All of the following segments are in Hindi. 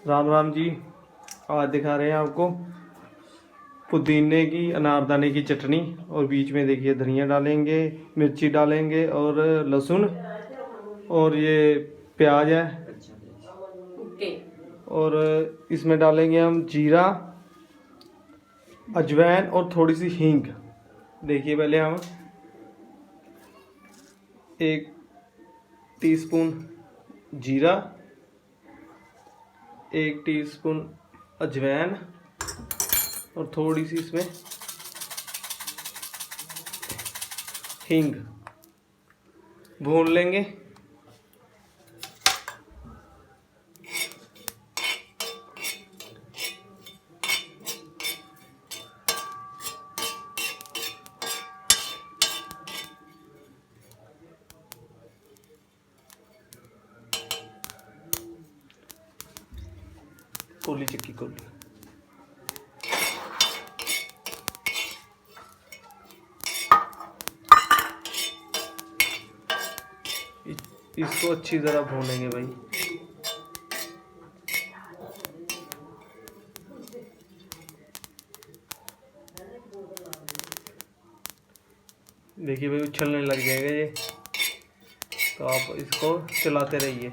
राम राम जी। आज दिखा रहे हैं आपको पुदीने की अनारदाने की चटनी। और बीच में देखिए धनिया डालेंगे, मिर्ची डालेंगे और लहसुन, और ये प्याज है। और इसमें डालेंगे हम जीरा, अजवाइन और थोड़ी सी हींग। देखिए पहले हम 1 टीस्पून जीरा, 1 टीस्पून अजवाइन और थोड़ी सी इसमें हींग भून लेंगे। कोली चक्की कोली। इसको अच्छी तरह भूनेंगे भाई। देखिए भाई उछलने लग जाएगा ये, तो आप इसको चलाते रहिए।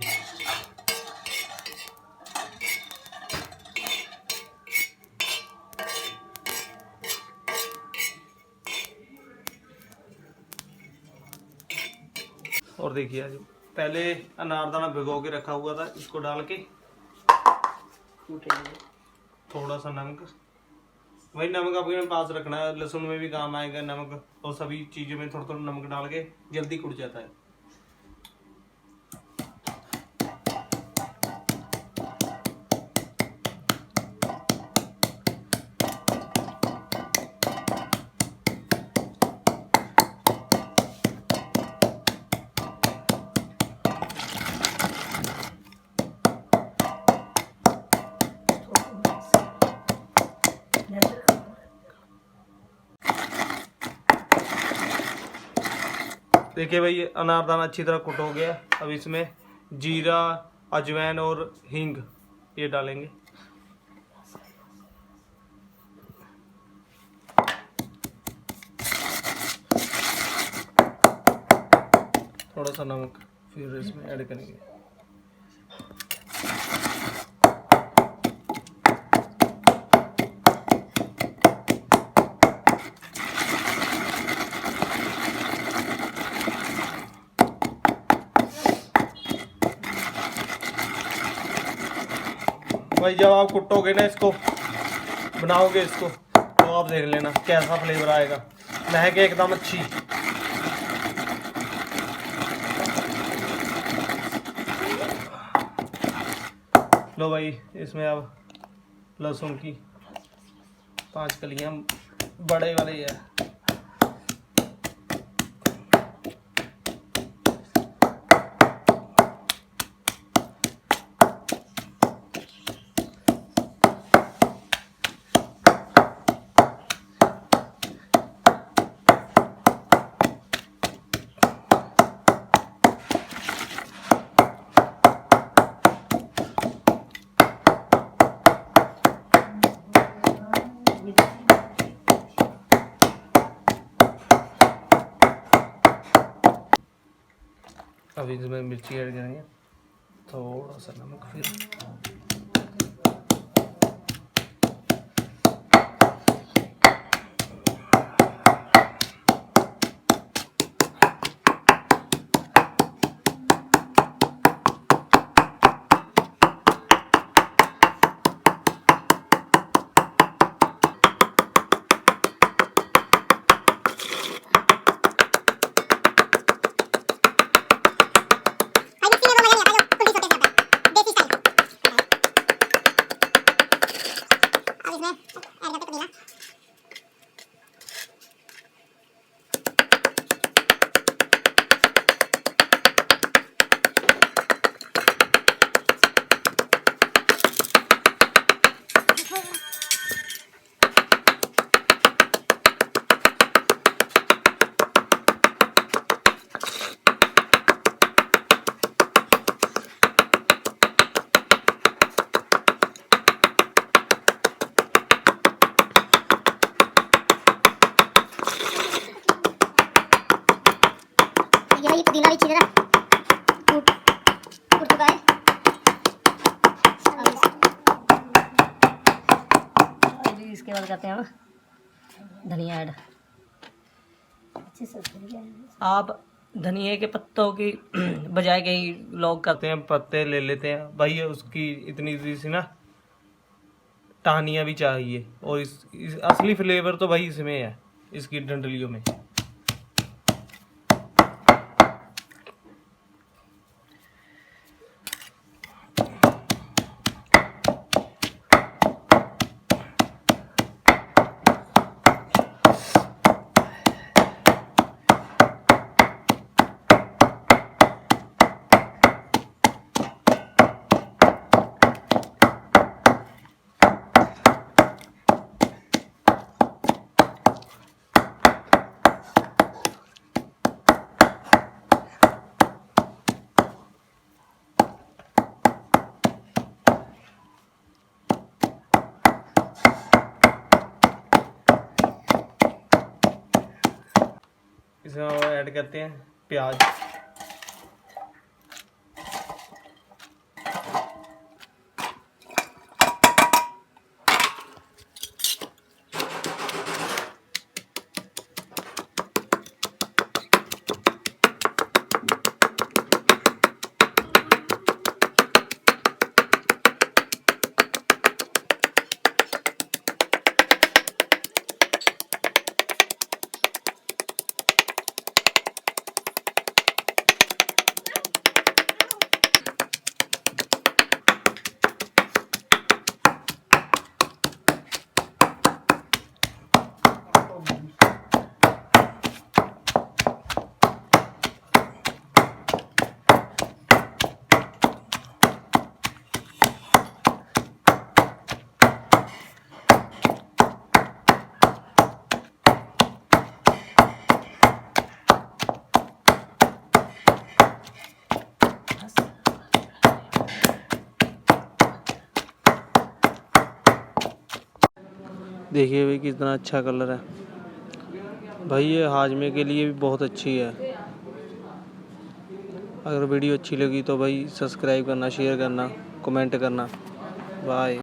और देखिए आज पहले अनारदाना भिगो के रखा हुआ था, इसको डाल के थोड़ा सा नमक, वही नमक अपने पास रखना है, लहसुन में भी काम आएगा नमक, और सभी चीज़ों में थोड़ा थोड़ा नमक डाल के जल्दी कुट जाता है। देखिए भाई अनारदाना अच्छी तरह कुट हो गया। अब इसमें जीरा, अजवाइन और हींग ये डालेंगे। थोड़ा सा नमक फिर इसमें ऐड करेंगे। भाई जब आप कुटोगे ना, इसको बनाओगे इसको, तो आप देख लेना कैसा फ्लेवर आएगा, महक एकदम अच्छी। लो भाई इसमें अब लहसुन की 5 कलियां बड़े वाले है। अब इसमें मिर्ची ऐड करेंगे, थोड़ा सा नमक फिर। इसके बाद करते हैं हम धनिया ऐड। अच्छे से आप धनिया के पत्तों की बजाय कई लोग करते हैं पत्ते ले लेते हैं भाई, उसकी इतनी सी ना टहनियाँ भी चाहिए, और इस असली फ्लेवर तो भाई इसमें है, इसकी डंडलियों में। इसमें ऐड करते हैं प्याज। देखिए भाई कितना अच्छा कलर है भाई, ये हाजमे के लिए भी बहुत अच्छी है। अगर वीडियो अच्छी लगी तो भाई सब्सक्राइब करना, शेयर करना, कमेंट करना। बाय।